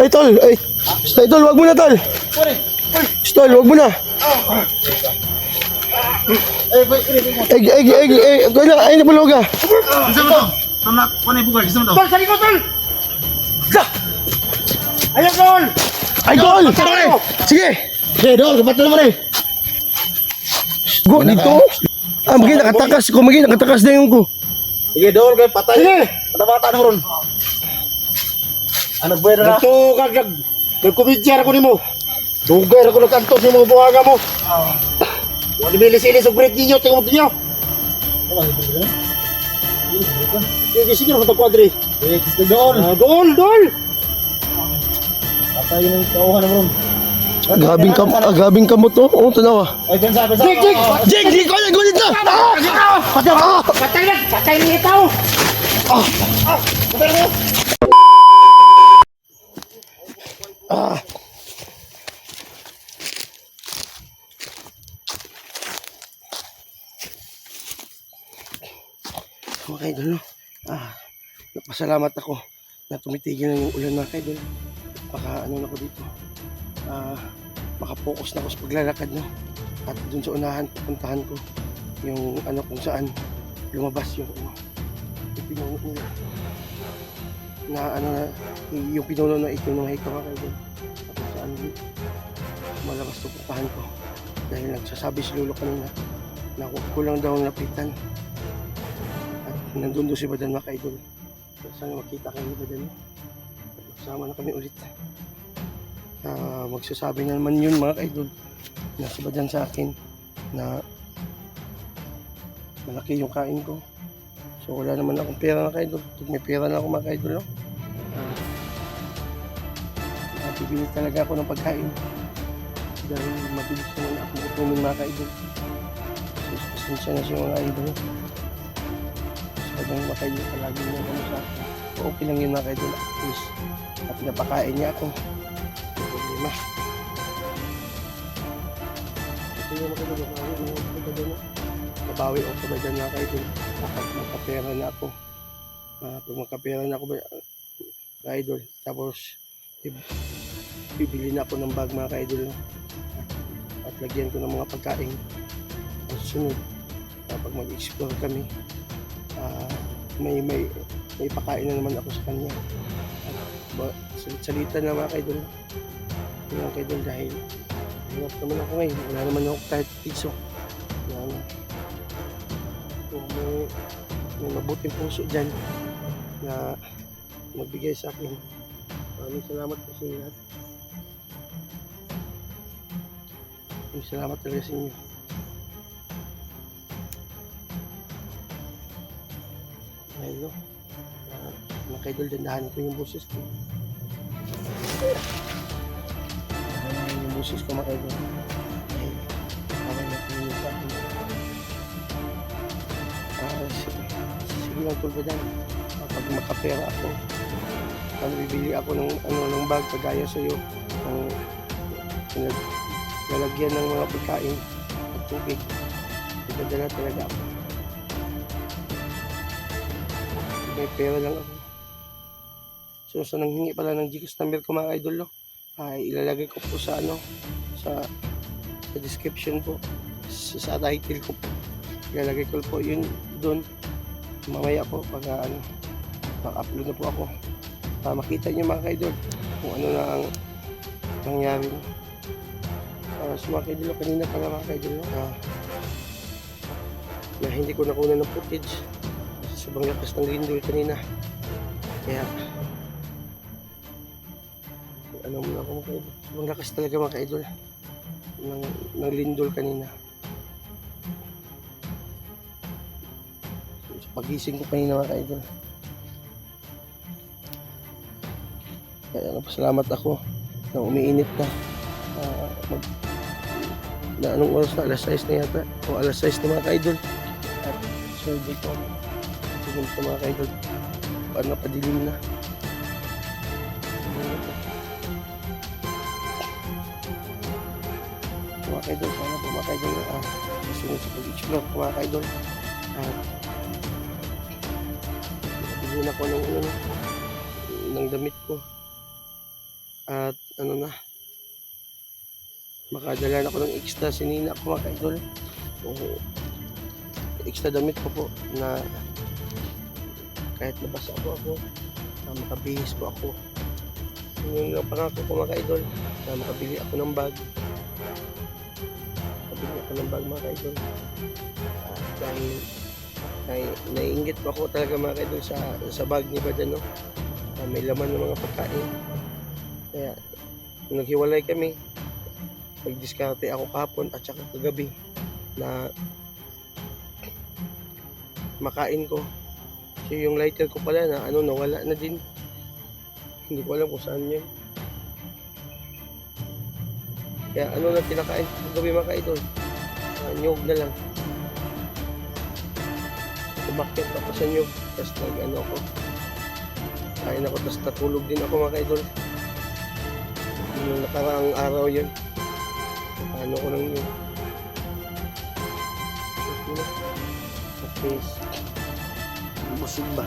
Ay, tol. Ay, tol, wag mo na, tol. Tol, wag mo na. Ay, napulog ka. Isa mo to? Tama, panay bugal. Isa mo to? Tol, sali ko, tol! Ayun, tol! Ay, tol. Sige. Okay, Dol, sabat na naman eh. Go, dito. Ah, magiging nakatakas ko. Magiging nakatakas na yung ko. Sige, Dol, kayo patay. Sige! Bata-bata na mo ron. Ano buhay na na? Ito, kagag. Nagkumidyar ako ni mo. Dugay ako nagkantos yung mga buhaga mo. Wala bilis-ilis ang break ninyo, tingnan mo ninyo. Sige, naman ito, Quadri. Sige, Dol. Dol! Patay yung tauhan na mo ron. Gabing ka mo to. Oo, tanawa. Ay, pensa. Jig, di ko na gulit na. Patay na ito! Mga kaidol, no? Napasalamat ako na tumitigil na yung ulan, mga kaidol. Ano na ako dito. Makapokus na ako sa paglalakad, no? At dun sa unahan, pupuntahan ko yung kung saan lumabas yung yung pinuno nila. Yung pinuno na ikinuhay ko, mga kaidol. At kung saan malabas to pupuntahan ko. Dahil nagsasabi si Lolo kanina na kulang daw ang lapitan. Nandun doon si Badan, mga kaidol. Sana makita kayo ni Badan. Magsama na kami ulit. Magsasabi na naman yun, mga kaidol, na si Badan sa akin na malaki yung kain ko. So wala naman akong pera, mga kaidol. Pag may pera na ako, mga kaidol, no? Bibili talaga ako ng pagkain. Dahil mabilis naman ako gutumin, mga kaidol. So pasensya na siya, mga kaidol. Pagkang makaidol palagi niya kami sa akin. Okay lang yun, mga kaidol. At least, at pinapakain niya ako. May problema. Ito yung mga kaidol. Nabawi ako ba dyan, mga kaidol? Kapag magkapera na ako. Pag magkapera na ako ba, kaidol. Tapos, bibili na ako ng bag, mga kaidol. At lagyan ko ng mga pagkain. At sunod, kapag mag-explore kami, may pakain na naman ako sa kanya. Salita na, mga kaidol. Mga kaidol, dahil hirap naman ako ngayon. Wala naman ako kahit piso. May mabuting puso dyan na magbigay sa akin. Maraming salamat po sa inyo lahat. Maraming salamat talaga sa inyo. Ayun, no? Mga kaidol, dandahan ko yung boses ko. Yung boses ko, mga kaidol. Ayun, parang nakinig sa akin. Sige lang, tulbadan. Pag makapera ako, bibili ako ng bag kagaya sa'yo. Lalagyan ng mga pagkain at tubig. Ipadala talaga ako. May pera lang ako. So sa nanghingi pala ng Gcash number ko, mga idol, no? Ay ilalagay ko po sa sa description po, sa title ko po. Ilalagay ko po yun doon. Mamaya po pag mag-upload na po ako para makita niyo, mga idol, kung ano na ang nangyari. So mga idol, kanina pala, mga idol, na hindi ko nakuha ng footage. Sobrang lakas ng lindol kanina. Kaya ano mo na ako, mga kaidol. Sobrang lakas talaga, mga kaidol, ng lindol kanina. So, pagising ko kanina, mga kaidol, kaya napasalamat ako na umiinit na anong oras na, alas 6 na yata o alas 6 na, mga kaidol. At survey ko tingin ko, mga kaidol, paano padilim na. Mga kaidol, sana po, mga kaidol, masunod sa pag-explore po, mga kaidol. Bilhin ako ng damit ko. At ano na, makadala na ako ng extra sinina ko mga kaidol. O, extra damit ko po na kahit nabasa po ako, makabihis po ako. Yun yung pangako ko mga kaidol, na makabili ako ng bag. Makabili ako ng bag mga kaidol. Dahil naiinggit po ako talaga mga kaidol sa bag ni Badan, no? May laman ng mga pagkain. Kaya nung naghiwalay kami, nagdiskarte ako kahapon at saka kagabi na makain ko. So yung lighter ko pala na nawala na din. Hindi ko alam kung saan yun. Kaya na kinakain ko kagabi mga kaidol. Nyog na lang. Bakit ako sa nyog. Tapos ako. Kain ako, tapos natulog din ako mga kaidol. Yung nakaraang araw yun. Paano ko nang yun. Okay. Busog ba?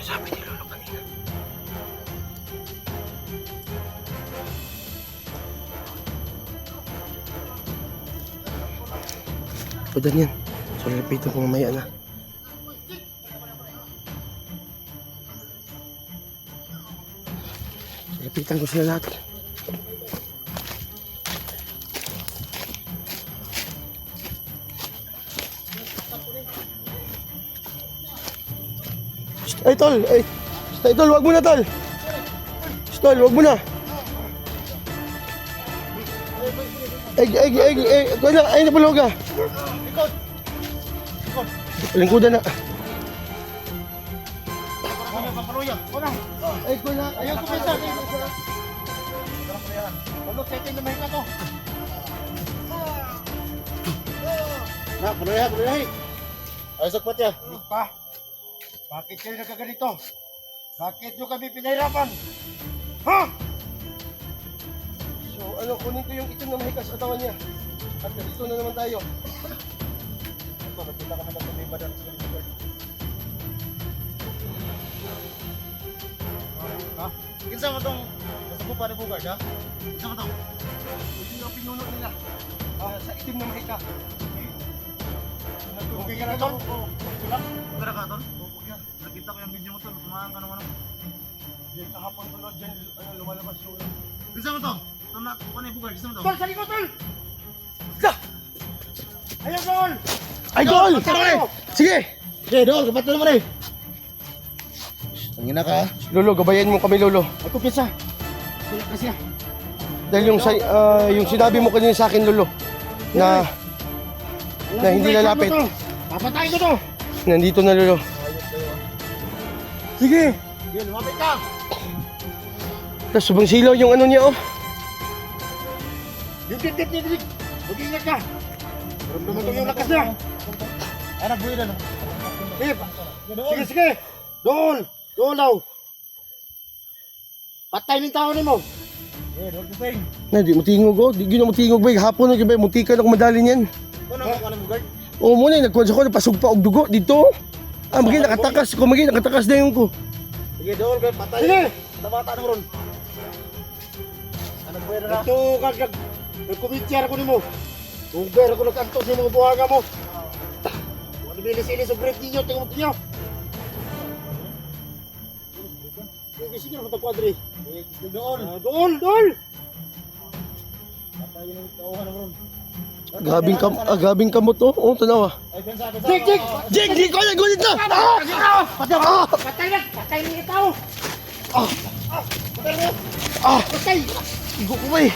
Sabi ni Lolo kanina. Padan yan. So, lalapitan ko mamaya na. Lalapitan ko sila lahat. Ay, tol! Ay, tol, wag mo na, tol! Tol, wag mo na! Ay, napulog ka! Lingkudan na! Ay, ko na! Ayaw ko pisa! Walo, setting na mahika to! Na, panuyahay. Ay, sakpat ya. Pa, bakit kayo nagkaganito? Bakit nyo kami pinahirapan? Ha? So, kunin ko yung itim na mahika sa katawan niya. At dito na naman tayo. Ito, nakita kami na kami badan sa Lingkod. Ha? Kinsa mo tong nasabupa ni Bugard, ha? Kinsa mo tong? Ito yung pinuno nila. Sa itim na mahika. Okay ka na to? Oo. Okay ka to? Okay. Nakita ko yung video mo to. Kumahan ka naman. Diyan kahapon ko no, dyan lumalabas yung... Kinsa mo to? Ito na, kung ano yung Bugard? Kinsa mo to? Tol, sa likod, tol! Ayaw, Tol! Ay, tol! Sige! Okay, Dol, kapat na naman eh. Tangina ka. Lolo, gabayan mo kami, Lolo. Ay, kupisa. Kaya kasi Dahil yung sinabi mo kanina sa akin, Lolo, na hindi lalapit. Papatayin ko to! Nandito na, Lolo. Sige! Sige, lumapit ka! Tapos subang silaw yung niya, oh. Yung tip-tip niya, Dilig! Mag-ingat ka! Ramdaman ko yung lakas niya! Ay, nagbuhay na, no? Sige, sige! Doon! Doon daw! Patay ng tao ni mo! Eh, doon kuping! Na, di mo tingog, oh. Di mo tingog, ba? Hapon, ba? Munti ka na kumadali niyan. Ano mo, guard? Oo, muna, nagkuhan ko, napasog pa og dugo dito. Maging nakatakas ko, nakatakas na yung ko. Sige, doon, guard, patay! Sige! Tabata na mo ron! Nagbuhay na na! Ito, kagag! Nagkumityar ako ni mo! Tugay ako nagkanto sa mga buhaga mo! Ano bilis-ilis ang break ninyo, tingnan mo ninyo! Sige na kita kwadri. Doon. Doon. Gabing kamot, oh. Oh, tanawa. Jig, di ko na gulit na. Patay na itaw. Patay. Igo ko ba eh.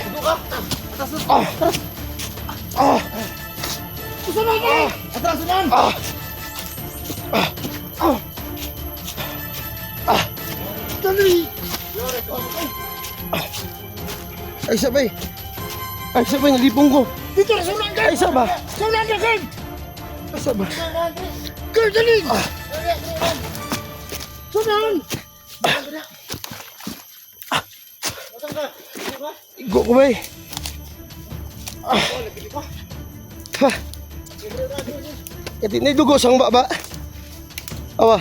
Kusaman ka. Atrasan. Dali. Ay, sabay. Ay, sabay, nalipong ko. Dito na sunan ka. Ay, saba. Sunan ka, Kag. Asa ba? Girl, dali! Sunan! Igo ko ba eh? Ha? Kati na dugo sang ba? Awa.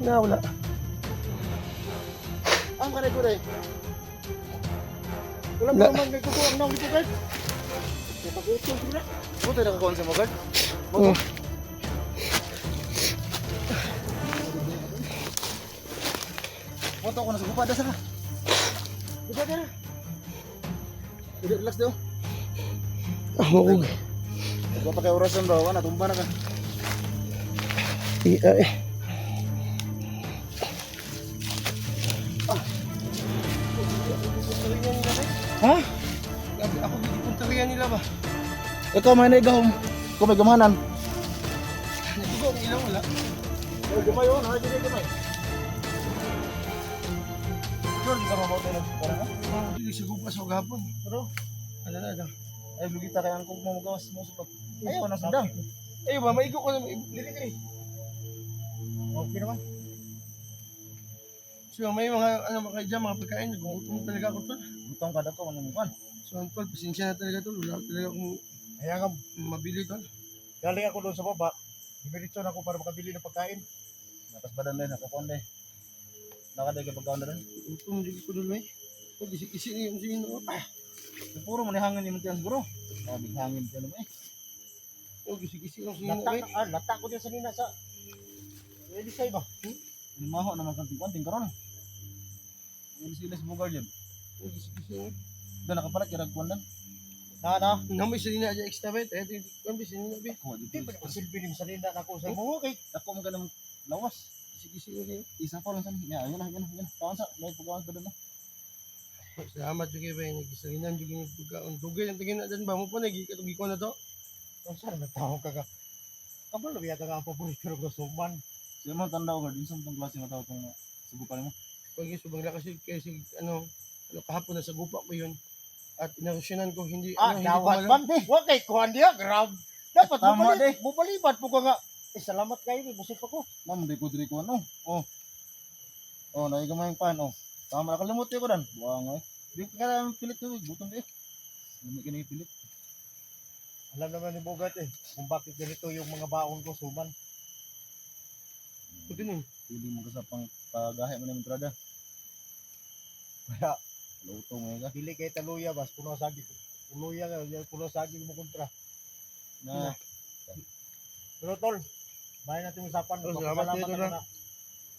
Na wala. Ang kanay ko rin. Wala Na- pa naman may kukuha ng dito, guys. Napag-utong ko na. Buti nakakuha sa mga guard. Oh. Foto ko na sa gupa. Dasa ka. Dasa ka na. Relax daw. Ah, mawag. Huwag pa kayo orasan daw. Ano, tumba na ka. Eh. Ha? Gabi ako gipunterian nila ba? Ikaw may naigahom. Ikaw may gamanan. Nagdugo ang ilang wala. Oh, gamay yun. Ha, hindi gamay. Sure, di ka mamoto na parang ha? Hindi siya gupas o gapon. Pero, Ano na lang. ay lugita kaya ang kung mamagawas mo sukat. Ayaw na sundang. Eh ba, maigo ko na. Dili. Okay naman. So may mga ano mga dyan, mga pagkain. Nagugutom talaga ako tol. Butang kada ko, ano mo kan? So tol, pasensya na talaga tol. Wala talaga akong Kaya nga, mabili tol. galing ako doon sa baba. Dimitso na ako para makabili ng pagkain. Natas badan din, nakakonde. Nakaday ka pagkaon na rin. Gutom hindi ko dul may. Oh, kisi-kisi niya yung sino. Puro mo ni hangin ni Matiyan siguro. Nabig hangin ka naman eh. Oh, kisi-kisi yung sino may. Lata ko din sa nina sa... Pwede sa'yo ba? Limaho naman kang tingkwan, tingkaron. Pwede sila sa bugar dyan. Oh, kisi-kisi yung. Doon nakapalat, kiragpuan lang. Na. Namoy sa nina dyan extra bet. Eh, ito yung nina be. Kuha dito. Hindi pa silbi ni sa nina na ako sa buho kay. Ako mo ganang lawas. Kisi-kisi yung. Isa pa lang sa nina. Ayun na. Kawan sa, may pagkawan pa doon na. Salamat juga ba yung nagisalinan juga yung pagkaon. Dugay ang tingin na dyan ba? Mo po nagikatugi ko na to. Kung saan nagtawag ka ka? Kapal na biya ka nga ang paborito ng suman. Siya mo tanda ko, din sa itong klase nga tao itong subukan mo. Pag yung subang lakas yun, kasi ano kahapon nasa gupa ko yun. At inarusyonan ko hindi, hindi ko malam. man di. Huwag kay kuhan diya, grab. Dapat Tama, bubalibat po ka nga. Salamat kayo, busik ako. Ma'am, di ko ano. Oh, naigamay yung pan, Tama, nakalimut ko dan. Buwang di ka na pilit ko, gutom di. Hindi ka na pilit. Alam naman ni Bogat kung bakit ganito yung mga baon ko, suman. Ito nun. Pili mo ka sa pagahe mo ng entrada. Kaya, luto mo ka. Pili kay taluya, bas, puno sagi. Taluya ka, puno sagi mo kontra. Na. Pero tol, bayan natin usapan. Salamat dito na.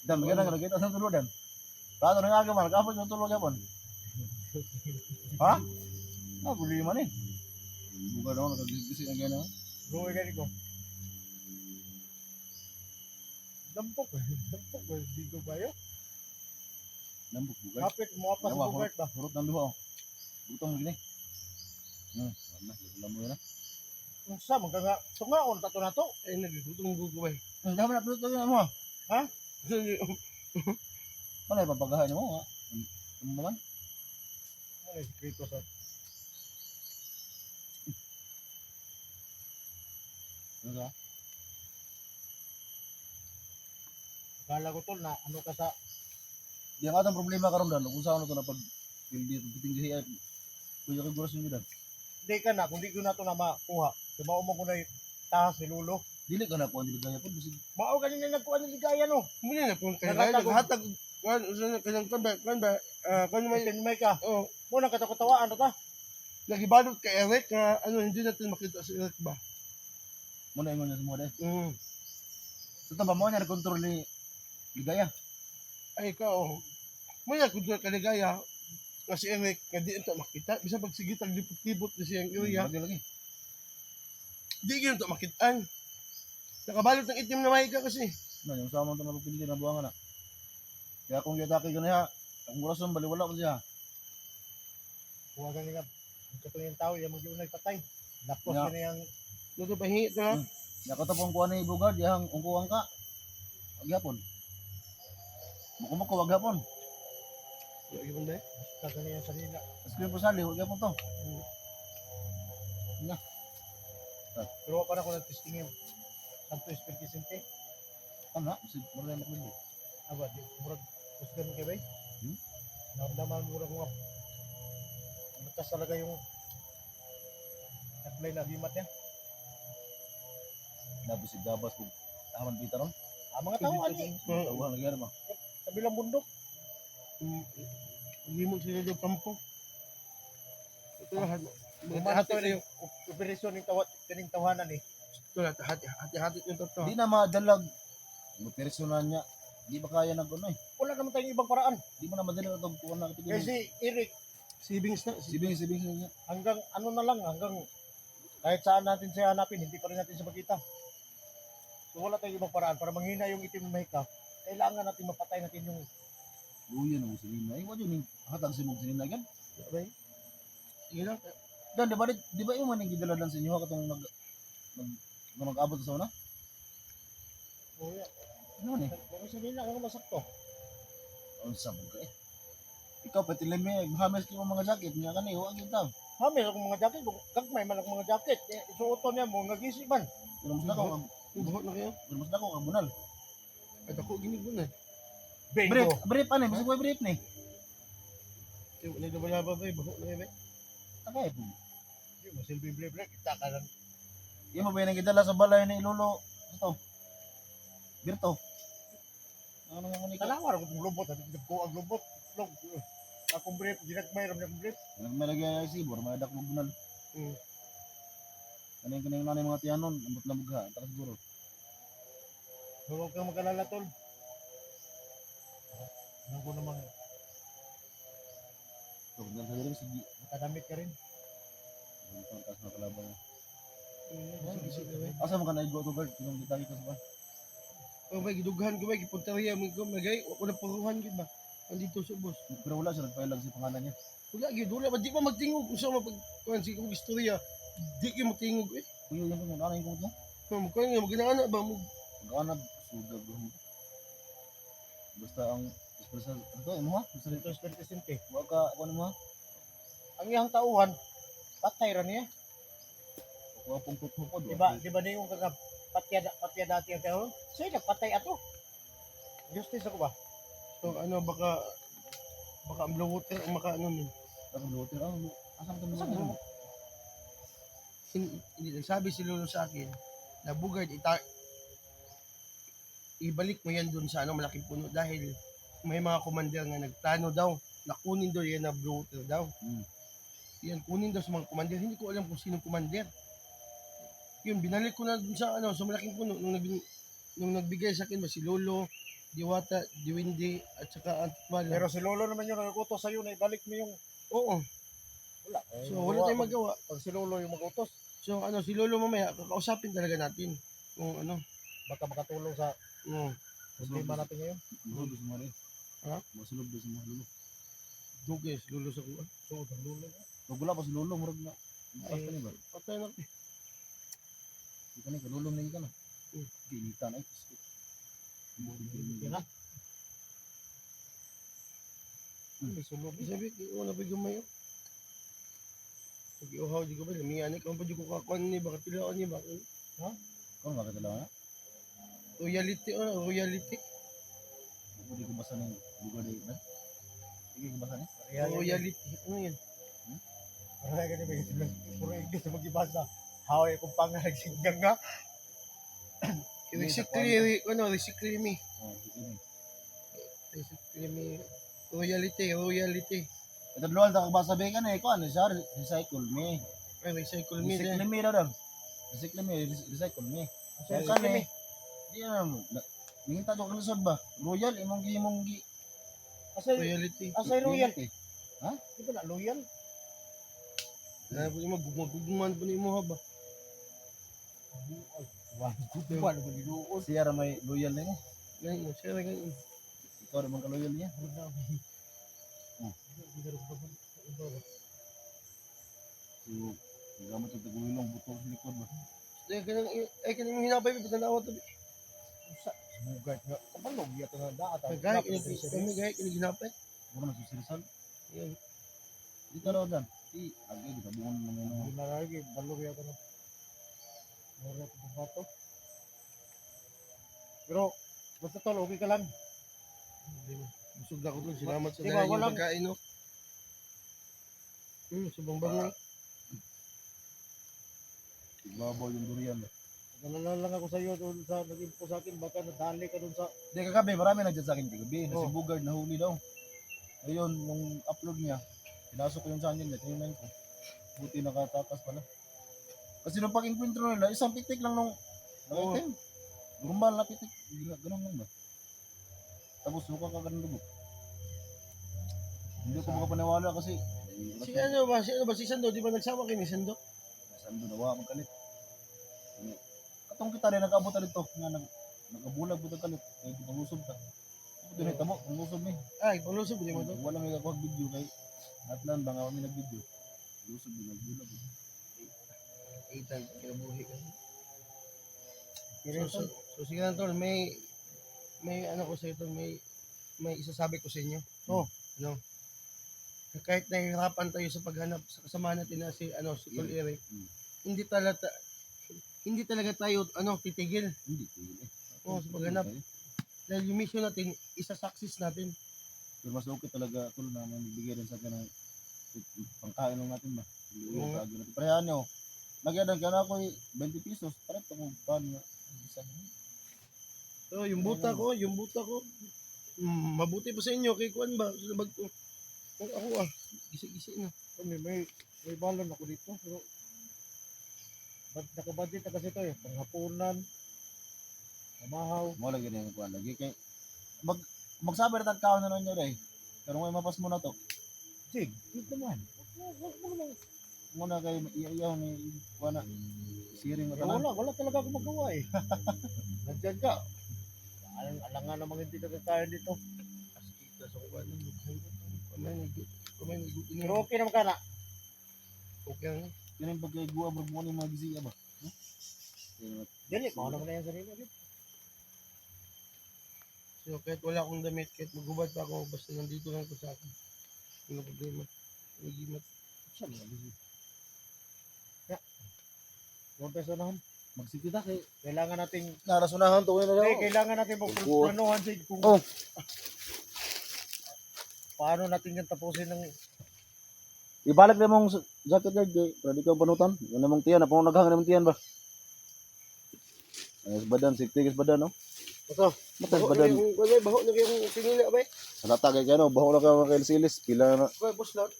Dan, maganda ka nakita sa tulog dan. Kato na nga man, kapag yung tulog yapon. Ha? Buli man eh. Buka daw, nagagisi ang gano'n. Buka gani ko. Dampok di ko ba yun? Dampok, buka. Kapit, mga pa sa buka ba? Hurot ng duha. Butong mo gini. Wala, wala mo yun na. Kung sa, tungaon, tato na to. Ay, nagigutom ko ba eh. Ang dami na puluto yun mo. Ha? Wala, ipapagahan mo ha. Ano naman? Wala, ikrito sa... Ano ka? Akala ko tol na ano ka sa... Di ang atang problema karon dan. Kung saan ko na pag... Hindi piting siya. Kuya ka guras nyo dan. Hindi ka na. Kung di ko na ito na makuha. Kaya maumang ko na yung tahas ni Lolo. Dili ka na kuha ni Ligaya po. Mao ganyan na nagkuha ni Ligaya no. Muli na po kaya naghatag. Kan May ka. Oh, Muna katakotawaan ta. nagibalot kay Eric na ano hindi natin makita si Eric ba. Muna ingon niya sa mga dahil. Sa taba mo niya nag-control ni Ligaya. Ay ikaw. Muna kung kaligaya kasi Eric hindi ito makita. Bisa pag sige taglipot-libot na siyang area. Lagi. Di yun ito makitaan. Nakabalot ng itim na mahika kasi. Na yung sama ito na pagpili na buwangan na. Kaya kung yatake ko na siya, kung gurason baliwala ko siya. Huwagan nga. Ang katulong yung tao, yung mag-iunay patay. Lapos Yeah. yun na yung... Luto pahingi ito ha. Nakatapong kuha ni Bugard, yung ungkuhan ka. Wagyapon. Mukumako, wagyapon. Lagi mo na Kagani yung sarila. Screen po sali, wagyapon to. Na. Pero pa na ako nag-testing yung Santo Espiritu Sinte. Ano na? Kasi marami na kundi. Aba, di murag kusgan kay bay. Hmm? Naramdaman murag mga nakas talaga yung apply na bimat niya. Nabusig gabas kung tahaman bita ron. Mga tao ani Tawa nagyari ba? kabilang bundok. Hindi mo sila doon kampo. Ito lahat. Bumato na yung operasyon ng kaning tawanan eh. Ito lahat. Hati-hati yung totoo. Di na madalag. Personal niya. Di ba kaya nag ano eh. Wala naman tayong ibang paraan. Di mo na madali na itong kuha na ito. Kasi Eric, Savings na. Sibing niya. hanggang ano na lang, hanggang kahit saan natin siya hanapin, hindi pa rin natin siya makita. So wala tayong ibang paraan para manghina yung itim na mahika. Kailangan natin mapatay natin yung Luya na mo sinina. Ay, wala yun. Hatag si mong sinina gan. Okay. Sige lang. Dan, di ba yung maning gidaladan sa inyo katong mag-abot sa una? Luya. Ano ni? Kung sabihin na, ano masakto? Ang sabog ka eh. Ikaw pati lemi, hames kayo mga jacket niya kani, huwag yung tao. Ha, meron akong mga jacket. Kagmay man akong mga jacket. Isuoto niya mo, nag-isip man. Pero mas nako, Buhok na kayo. kang bunal. At ako ginigbo na. Bingo. Brief ano, basta ko brief ni. Wala na wala ba ba? Buhok na kayo. Takay po. Hindi mo silbi break. Kita ka lang. Yung mo ba yung gidala sa balay ni Lolo? Ito. Birto. Ano mo ni ka? Kalawar ako itong lubot. Hindi ko ang lubot. Log. Akong brief. Ginagmay ram akong brief. Malagay sibor, maladak mo bunal. Kaning nanay mga tiyanon, ambot lang bugha, taka siguro. Huwag kang mag-alala, tol. Ano ko namang So, dan sa diri sige. makadamit ka rin. Ang taas na kalaban. Sige, sige. Asa mo ka naigo to guard, kinong gitagi ka sa ba? Oh, may gidughan ko ba? Gipunteriya mo ko. Magay. Ako na paruhan yun ba? Andito sa boss. Pero wala siya nagpailag sa pangalan niya. Wala yun. Wala ba? Di pa magtingog. Kung saan mapagkuhan siya kong istorya. Di kayo magtingog eh. Kuya yan po, ano yung kumot mo? Magkuhan nga. Maginaan ba? Mag-anab, sudag mo. Basta ang espresso, ito, ano ha? Basta Ito is 20 wag ka, ano mo ha? Ang iyang tauhan, patay ra niya. Huwag pong tutukod. Di ba na yung patya dati ang tauhan? Siya nagpatay ato. Justice ako ba? So ano, baka ang blowoter ang maka ano nun. Ang lutir, asan ka Saan mo? mo? Hindi nagsabi si Lolo sa akin na Bugard, ibalik mo yan dun sa ano, malaking puno dahil may mga commander nga nagplano daw na kunin daw yan na blowoter daw. Yan, kunin daw sa mga commander. Hindi ko alam kung sinong commander. Yun, binalik ko na dun sa ano, sa malaking puno nung nagbigay sa akin ba si Lolo, Diwata, Diwindi, at saka Antipala. Pero si Lolo naman yung nag-utos sa'yo na ibalik mo yung Oo. wala. So wala tayong magawa. Pag si Lolo yung mag-utos, So ano, si Lolo mamaya, kakausapin talaga natin. Kung ano. baka makatulong sa problema natin ngayon. Masulog sa mga rin. Ha? Masulog sa mga lulo. Dugay, si Lolo sa kuha. So, ang Lolo. Pag wala pa si Lolo, murag na. Ay, Basta ni ba? patay na. Ika na, kalulong na ika na. Hmm. Ginitan ay. Yan na. May sulog. Sabi, ko na bigyan mo yun. Pag-iuhaw, di ko ba, lamiyanik, kung pa di ko kakuan ni, baka tilaan ni, baka. Kung makatalawa na, Royalty, royalty. hindi ko basa ng lugar na yun. Hindi ko basa niya. Royalty, ano yan? Parang ganyan may ito lang. Puro English na mag-ibasa. Haway kong pangagsinggang nga. Recycle me. Oh, sige. Recycle me. Royalty. Ito luwal, takabasa ba ka na eh. Kung ano siya, recycle me. Ay, recycle me. Recycle me daw daw. Recycle me, recycle me. Kasi Kung ano eh. Di ano, minta do kang lisod ba? Royal, imong gi. Royalty. Asay royal. Eh. Di ba na loyal? Sabi mo, gugman pa ni mo ba? Wala ba niluon? Siya ra may loyal na mo. Ganyan, siya na ganyan. Ikaw naman ka loyal niya. So, gamit yung tagulong buto sa likod ba? Ay, kanang hinapay, patanawa tabi. Mugad nga. Kamalog yata na daat. Gaya, kinig hinapay. Mura na susirisal. Yan. Di ka raw dan. Di, agay, di ka buwan mo ngayon. Hindi na lagi. Balog yata na. Meron ko bato. Pero, basta tol, okay ka lang. Busog na ako tol. Salamat sa Diba, dahil yung walang- pagkain, no? Subang bango. Babaw yung durian. Nalala lang ako sa iyo doon sa nag-info sa akin. Baka nadali ka doon sa... Hindi, kagabi, marami nagdyan sa akin kagabi. Na si Oh. Bugard, nahuli daw. Ayun, nung upload niya, pinasok ko yung channel niya, tinignan ko. Buti nakatakas pala. Kasi nung pag-encuentro nila, isang pitik lang nung nakaitim. Gumbal na pitik. Ganun lang ba? Tapos suka ka ganun lubog. Hindi ko makapaniwala kasi Si ano ba? Si Sando? Di ba nagsama kayo ni Sando? saan doon nawa magkalit. Katong kita rin nag-abutan dito nga nagabulag butang kalit kaya pangusob ka. Ako doon ay tabo, pangusob ni. Ay, palusog di mo to. Wala may kakuha video kay atlan ba nga kami nag-video. Pangusob din nagbulag. Itan, kinabuhi ka. Pero So sige lang tol, may ano ko sa ito, may isasabi ko sa inyo. Oh. Ano? Kahit nahihirapan tayo sa paghanap sa kasama natin na si Tol Eric, Mm. hindi talaga tayo titigil. Hindi tigil eh. Oo, sa paghanap. Dahil yung mission natin, isa-success natin. Pero mas okay talaga tol na magbigay rin sa akin ng pangkain lang natin ba. Oo nga. Yung natin. Parehan nyo. Nagyadan ka na ako 20 pesos. Parang ito kung paano nga. Isa na. So, yung buta ko, mabuti pa sa inyo, kay Kuan ba? Sa bag ko. Kung ako gisi-gisi na. may balon ako dito. Pero, nakabudget na kasi ito eh. Panghapunan, mamahaw. Mo lagi rin kuan lagi kay magsabi ra tag kaon na ninyo dai. Pero may mapas mo na to. Sig, sig naman. Wag mo naman. Muna kay iyaw ni kuan na siring na tanan. Wala talaga ako magawa eh. Nandiyan ka. Alangan namang hindi ka kakain dito. Kita sa Kuan. Kumay nigutin Pero okay naman ka na. Okay lang. Kini pagkay guwa bro mo ni mga gisiya ba. Dili, mao naman na yan sarili. So, kahit wala akong damit, kahit magubad pa ako, basta nandito lang ito sa akin. Ano problema? Nagimat. Saan na busy? Ya. Huwag ka sanahan. Magsikita kay Kailangan nating narasunahan to na kailangan natin Oo. planuhan sig kung Oh. paano natin yan tapusin ng Ibalik na mong jacket guard kay para di ka banutan. Yan namong tiyan na pang naghang namong tiyan ba. Ayos badan safety guys badan no. Ito. Matas Baho badan. na yung sinila ba? Salata kay kano baho na ka kay silis pila na Okay, boss lot.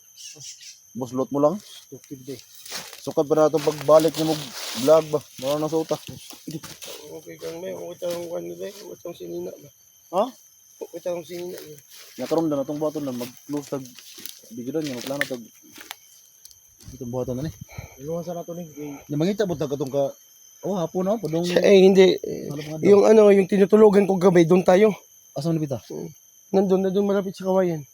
buslot mo lang. stupid day. Sukad pa na itong pagbalik niyo mo vlog ba? Mara na sa uta. Okay kang may, okay tayong kwan nila, okay tayong sinina ba? Ha? Okay tayong sinina niya. Nakaroon na itong buhaton na mag-close tag bigidan niya. Magplano tag itong buhaton na ni. Iluhan sa nato ni Yung mangita butag katong ka hapon na padong Hindi. yung Yung tinutulugan ko gabay, doon tayo. asa man bita. Nandun malapit sa kawayan.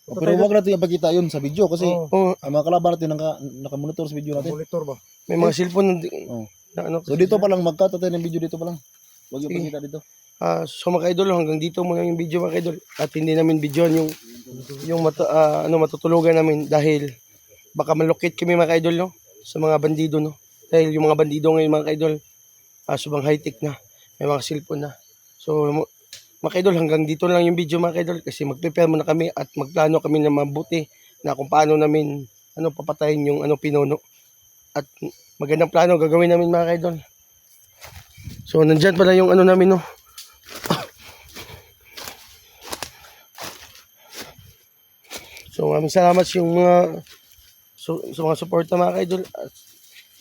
Pero wag natin ipakita yun sa video kasi Oo. ang mga kalaban natin naka-monitor sa video natin. monitor ba? May mga cellphone Oo. na So dito pa lang magkat tayo ng video dito pa lang. Wag yung Sige. pakita dito. So mga idol, hanggang dito muna yung video mga idol. At hindi namin videoan yung matutulugan namin dahil baka malukit kami mga idol, no? Sa mga bandido, no? Dahil yung mga bandido ngayon mga idol, subang high-tech na. May mga cellphone na. So mga idol, hanggang dito lang yung video mga idol kasi mag-prepare muna kami at magplano kami na mabuti na kung paano namin papatayin yung pinuno. At magandang plano gagawin namin mga idol. So nandyan pala yung namin, no. So maraming salamat sa mga sa mga suporta mga idol. At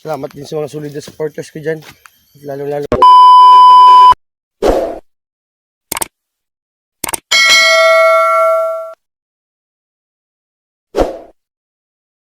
salamat din sa mga solid na supporters ko dyan. Lalo